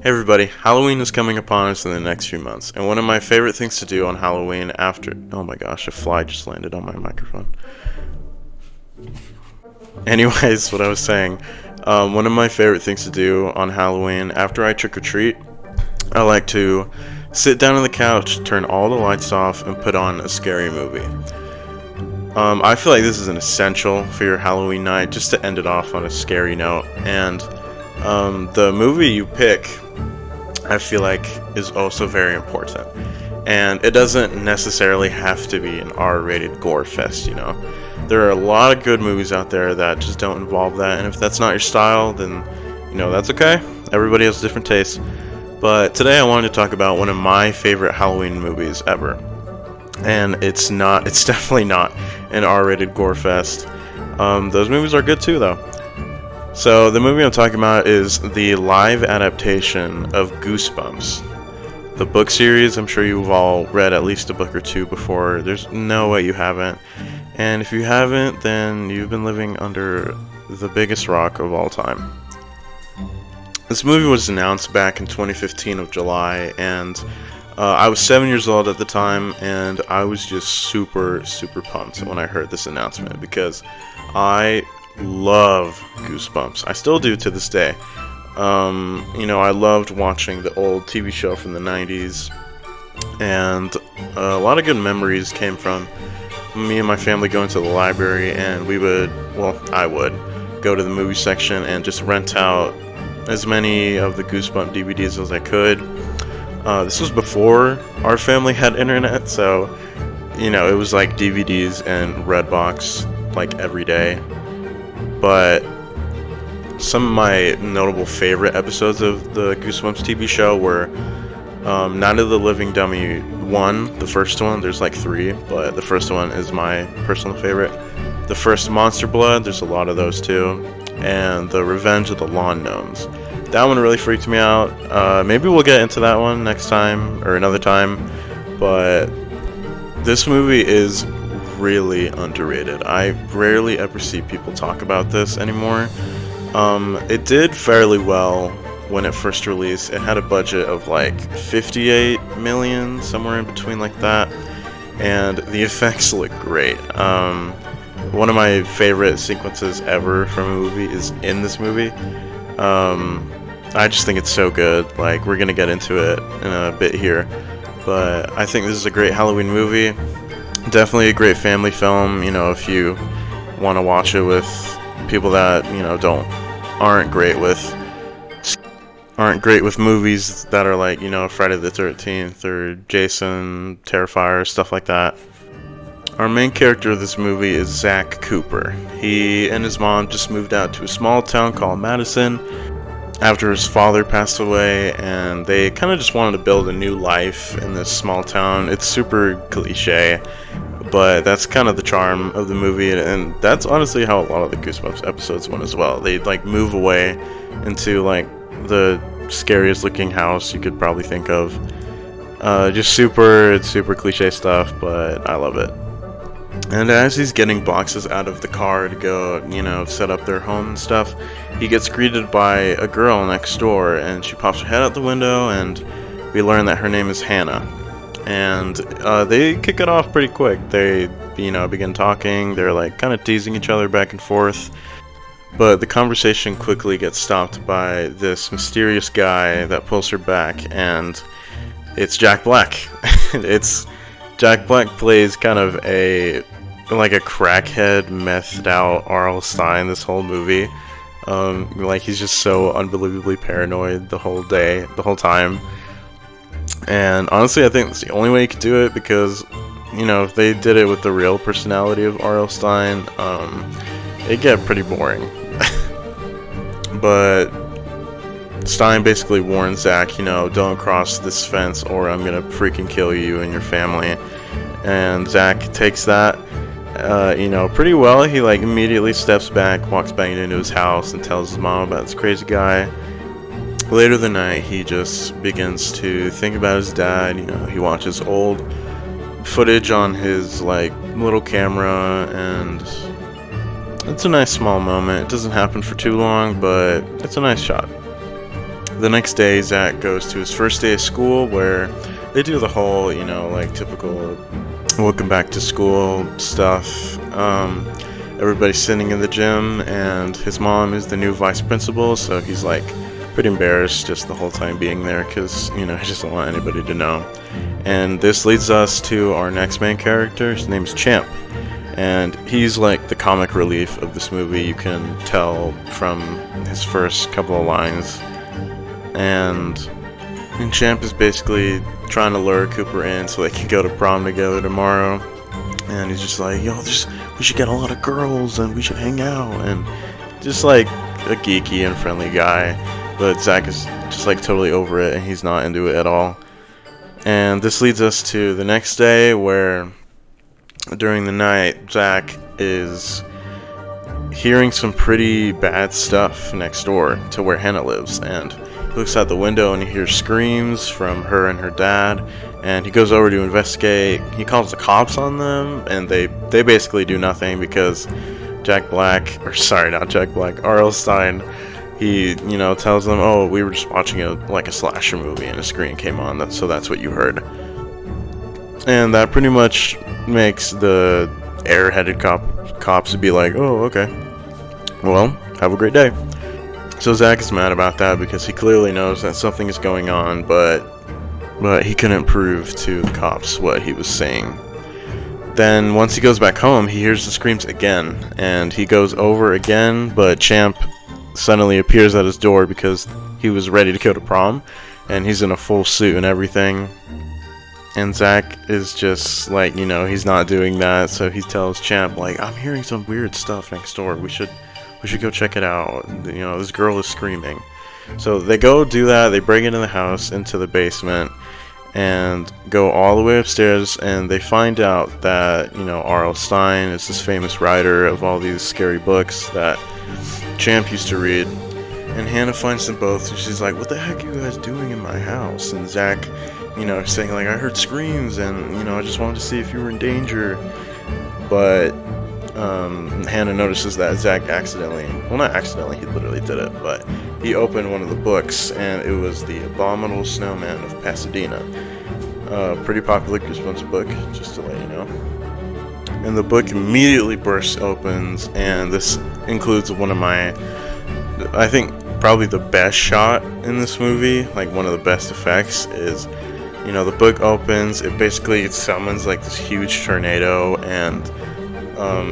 Hey everybody, Halloween is coming upon us in the next few months, and one of my favorite things to do on Halloween after. Oh my gosh, a fly just landed on my microphone. Anyways, what I was saying, one of my favorite things to do on Halloween after I trick or treat, I like to sit down on the couch, turn all the lights off, and put on a scary movie. I feel like this is an essential for your Halloween night, just to end it off on a scary note, and the movie you pick I feel like is also very important. And it doesn't necessarily have to be an R-rated gore fest. There are a lot of good movies out there that just don't involve that, and if that's not your style, then, that's okay. Everybody has different tastes. But today I wanted to talk about one of my favorite Halloween movies ever. And it's definitely not an R-rated gore fest. Those movies are good too, though. So the movie I'm talking about is the live adaptation of Goosebumps. The book series, I'm sure you've all read at least a book or two before. There's no way you haven't. And if you haven't, then you've been living under the biggest rock of all time. This movie was announced back in 2015 of July, and I was 7 years old at the time, and I was just super, super pumped when I heard this announcement because I love Goosebumps. I still do to this day. I loved watching the old TV show from the 90s, and a lot of good memories came from me and my family going to the library, and I would go to the movie section and just rent out as many of the Goosebump DVDs as I could. This was before our family had internet, so, it was like DVDs and Redbox, like, every day. But some of my notable favorite episodes of the Goosebumps TV show were Night of the Living Dummy 1, the first one. There's like 3, but the first one is my personal favorite. The first Monster Blood, there's a lot of those too. And the Revenge of the Lawn Gnomes. That one really freaked me out. Maybe we'll get into that one next time or another time. But this movie is really underrated. I rarely ever see people talk about this anymore. It did fairly well when it first released. It had a budget of like 58 million, somewhere in between like that, and the effects look great. One of my favorite sequences ever from a movie is in this movie. I just think it's so good. Like, we're gonna get into it in a bit here, but I think this is a great Halloween movie. Definitely a great family film, if you want to watch it with people that, aren't great with movies that are like, Friday the 13th or Jason, Terrifier, stuff like that. Our main character of this movie is Zach Cooper. He and his mom just moved out to a small town called Madison after his father passed away, and they kind of just wanted to build a new life in this small town. It's super cliche, but that's kind of the charm of the movie, and that's honestly how a lot of the Goosebumps episodes went as well. They like move away into like the scariest looking house you could probably think of. Just super cliche stuff, but I love it. And as he's getting boxes out of the car to go, set up their home and stuff, he gets greeted by a girl next door, and she pops her head out the window, and we learn that her name is Hannah. And they kick it off pretty quick. They, begin talking. They're like kind of teasing each other back and forth. But the conversation quickly gets stopped by this mysterious guy that pulls her back, and it's Jack Black. Jack Black plays kind of a crackhead, methed out R.L. Stine this whole movie. He's just so unbelievably paranoid the whole time. And honestly, I think it's the only way you could do it because, if they did it with the real personality of R.L. Stine, it'd get pretty boring. But Stein basically warns Zach, don't cross this fence or I'm gonna freaking kill you and your family. And Zach takes that, pretty well. He immediately steps back, walks back into his house, and tells his mom about this crazy guy. Later the night, he just begins to think about his dad. He watches old footage on his little camera, and it's a nice small moment. It doesn't happen for too long, but it's a nice shot. The next day, Zach goes to his first day of school where they do the whole, like typical welcome back to school stuff. Everybody's sitting in the gym, and his mom is the new vice principal, so he's like pretty embarrassed just the whole time being there because, he doesn't want anybody to know. And this leads us to our next main character. His name's Champ. And he's like the comic relief of this movie, you can tell from his first couple of lines. And Champ is basically trying to lure Cooper in so they can go to prom together tomorrow. And he's just like, we should get a lot of girls and we should hang out. And just like a geeky and friendly guy. But Zach is just like totally over it and he's not into it at all. And this leads us to the next day where during the night, Zach is hearing some pretty bad stuff next door to where Hannah lives, and he looks out the window and he hears screams from her and her dad, and he goes over to investigate. He calls the cops on them, and they basically do nothing because R.L. Stine, he, tells them, oh, we were just watching a slasher movie and a screen came on, so that's what you heard. And that pretty much makes the airheaded cops be like, oh, okay, well, have a great day. So Zach is mad about that because he clearly knows that something is going on, but he couldn't prove to the cops what he was saying. Then once he goes back home, he hears the screams again, and he goes over again, but Champ suddenly appears at his door because he was ready to go to prom, and he's in a full suit and everything. And Zach is just like, he's not doing that, so he tells Champ, like, I'm hearing some weird stuff next door. We should go check it out. This girl is screaming. So they go do that. They break into the house, into the basement, and go all the way upstairs, and they find out that, R.L. Stine is this famous writer of all these scary books that Champ used to read. And Hannah finds them both, and she's like, what the heck are you guys doing in my house? And Zach, saying like, I heard screams, and, I just wanted to see if you were in danger. But Hannah notices that Zach not accidentally, he literally did it, but he opened one of the books, and it was The Abominable Snowman of Pasadena. Pretty popular Goosebumps book, just to let you know. And the book immediately bursts open, and this includes one of my, I think, probably the best shot in this movie, like one of the best effects is, the book opens, it summons like this huge tornado, and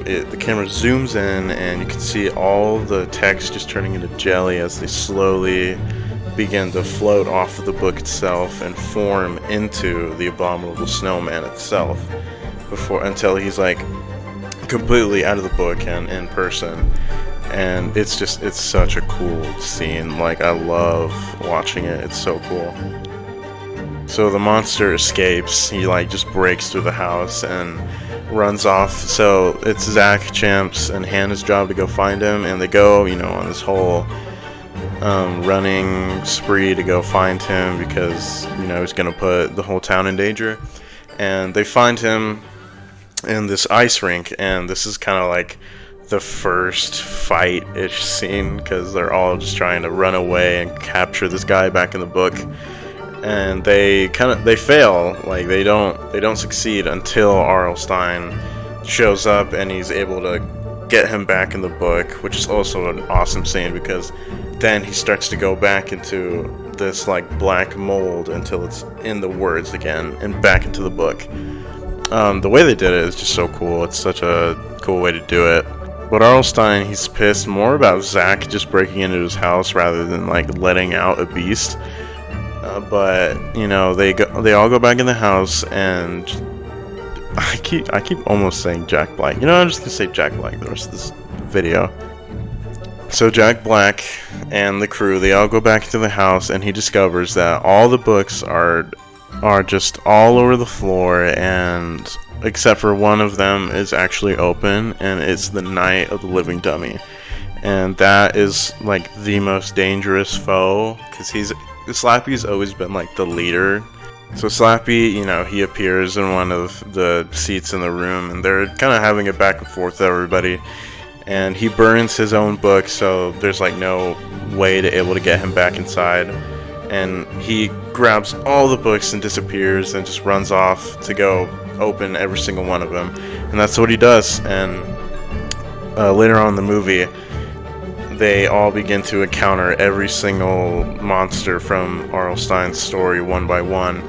the camera zooms in, and you can see all the text just turning into jelly as they slowly begin to float off of the book itself and form into the Abominable Snowman itself, until he's like completely out of the book and in person. And it's such a cool scene. Like, I love watching it. It's so cool. So the monster escapes. He just breaks through the house and runs off. So it's Zach, Champ's, and Hannah's job to go find him, and they go, on this whole running spree to go find him because, he's gonna put the whole town in danger. And they find him in this ice rink, and this is kind of like the first fight-ish scene because they're all just trying to run away and capture this guy back in the book. And they fail, like they don't succeed until R.L. Stine shows up and he's able to get him back in the book, which is also an awesome scene because then he starts to go back into this black mold until it's in the words again and back into the book. The way they did it is just so cool. It's such a cool way to do it. But R.L. Stine, he's pissed more about Zach just breaking into his house rather than letting out a beast. But they all go back in the house, and I keep almost saying Jack Black. I'm just gonna say Jack Black the rest of this video. So Jack Black and the crew, they all go back into the house, and he discovers that all the books are just all over the floor, and except for one of them is actually open, and it's the Night of the Living Dummy. And that is the most dangerous foe because Slappy's always been the leader. So Slappy, he appears in one of the seats in the room, and they're kind of having a back and forth with everybody. And he burns his own book, so there's no way to able to get him back inside. and he grabs all the books and disappears and just runs off to go open every single one of them. And that's what he does. And later on in the movie, they all begin to encounter every single monster from R.L. Stine's story one by one,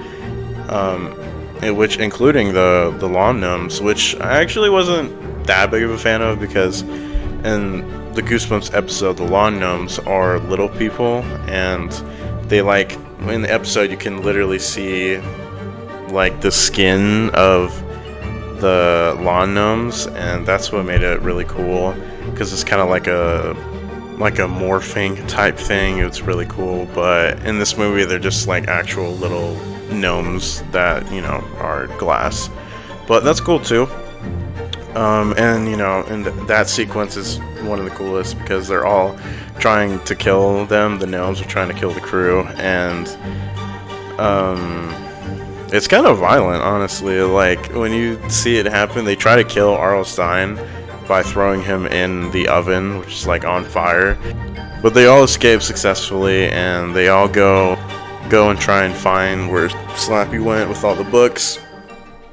which including the lawn gnomes, which I actually wasn't that big of a fan of, because in the Goosebumps episode, the lawn gnomes are little people, and they, like, in the episode you can literally see like the skin of the lawn gnomes, and that's what made it really cool, because it's kind of like a morphing type thing. It's really cool. But in this movie, they're just like actual little gnomes that, you know, are glass. But that's cool too. And, you know, and that sequence is one of the coolest, because they're all trying to kill them. The gnomes are trying to kill the crew, and it's kind of violent, honestly. Like, when you see it happen, they try to kill R.L. Stine by throwing him in the oven, which is like on fire. But they all escape successfully, and they all go and try and find where Slappy went with all the books.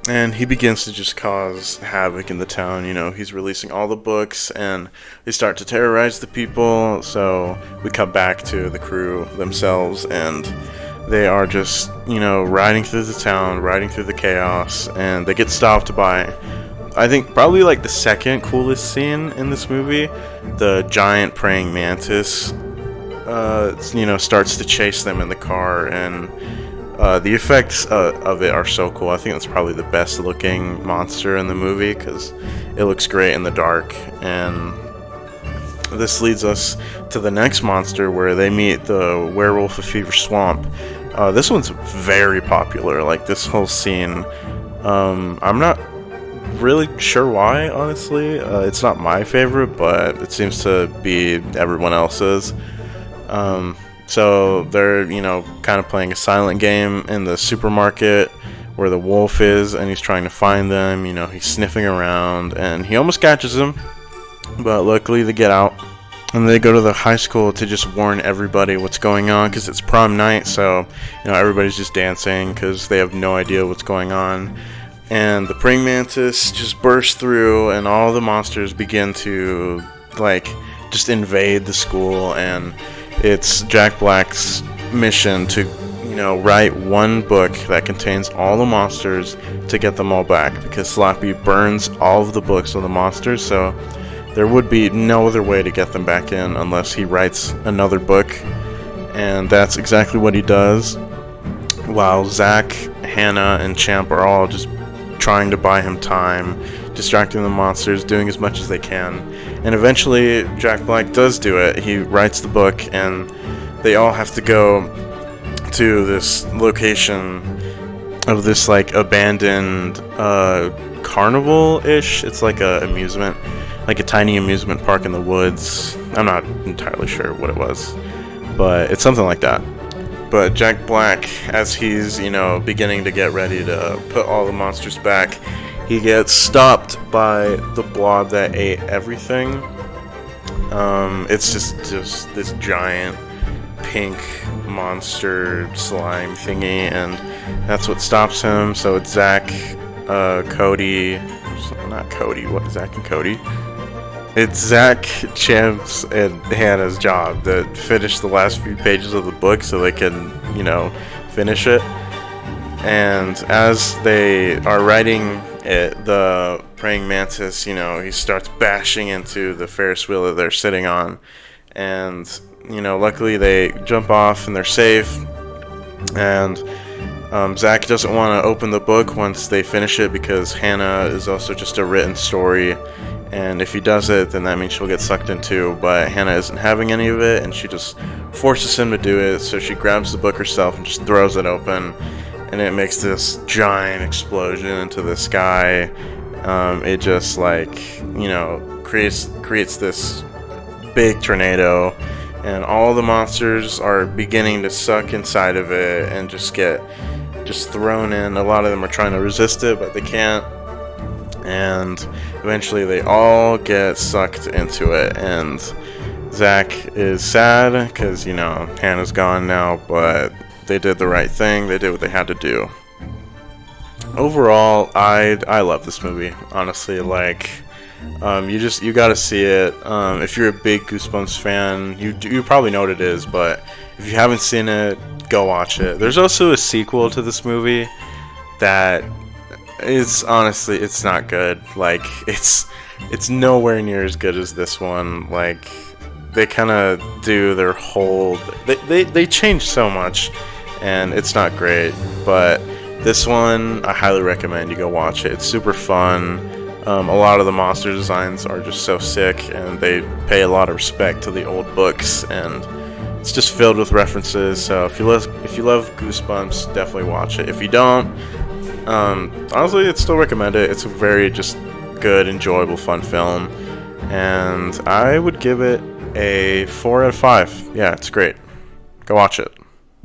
And he begins to just cause havoc in the town. You know, he's releasing all the books, and they start to terrorize the people. So we cut back to the crew themselves, and they are just, you know, riding through the town, riding through the chaos, and they get stopped by, I think, probably like the second coolest scene in this movie. The giant praying mantis, you know, starts to chase them in the car, and the effects of it are so cool. I think that's probably the best looking monster in the movie, because it looks great in the dark. And this leads us to the next monster, where they meet the werewolf of Fever Swamp. This one's very popular, like this whole scene. I'm not really sure why, honestly. It's not my favorite, but it seems to be everyone else's. So they're, you know, kind of playing a silent game in the supermarket where the wolf is, and he's trying to find them. You know, he's sniffing around, and he almost catches them, but luckily they get out. And they go to the high school to just warn everybody what's going on, because it's prom night, so, you know, everybody's just dancing because they have no idea what's going on. And the praying mantis just bursts through, and all the monsters begin to, like, just invade the school. And it's Jack Black's mission to, you know, write one book that contains all the monsters to get them all back, because Slappy burns all of the books of the monsters, so there would be no other way to get them back in unless he writes another book. And that's exactly what he does, while Zach, Hannah, and Champ are all just trying to buy him time, distracting the monsters, doing as much as they can. And eventually Jack Black does do it. He writes the book, and they all have to go to this location of this, like, abandoned carnival-ish. It's like a amusement, like a tiny amusement park in the woods. I'm not entirely sure what it was, but it's something like that. But Jack Black, as he's, you know, beginning to get ready to put all the monsters back, he gets stopped by the blob that ate everything. It's just this giant pink monster slime thingy, and that's what stops him. So it's Zach, Cody, not Cody, what, Zach and Cody? It's Zach, Champs, and Hannah's job to finish the last few pages of the book so they can, you know, finish it. And as they are writing it, the praying mantis, you know, he starts bashing into the Ferris wheel that they're sitting on. And, you know, luckily they jump off and they're safe. And Zach doesn't want to open the book once they finish it, because Hannah is also just a written story. And if he does it, then that means she'll get sucked in too. But Hannah isn't having any of it, and she just forces him to do it. So she grabs the book herself and just throws it open, and it makes this giant explosion into the sky. It just, like, you know, creates this big tornado, and all the monsters are beginning to suck inside of it and just get thrown in. A lot of them are trying to resist it, but they can't. And eventually they all get sucked into it, and Zach is sad because, you know, Hannah's gone now, but they did the right thing. They did what they had to do. Overall, I love this movie. Honestly, like, you got to see it. If you're a big Goosebumps fan, you probably know what it is. But if you haven't seen it, go watch it. There's also a sequel to this movie that is honestly, it's not good. Like, it's nowhere near as good as this one. Like, they kind of do their whole, they change so much, and it's not great. But this one, I highly recommend you go watch it. It's super fun. A lot of the monster designs are just so sick, and they pay a lot of respect to the old books, and it's just filled with references. So if you love Goosebumps, definitely watch it. If you don't, honestly, I'd still recommend it. It's a very just good, enjoyable, fun film, and I would give it a 4 out of 5. Yeah, it's great. Go watch it.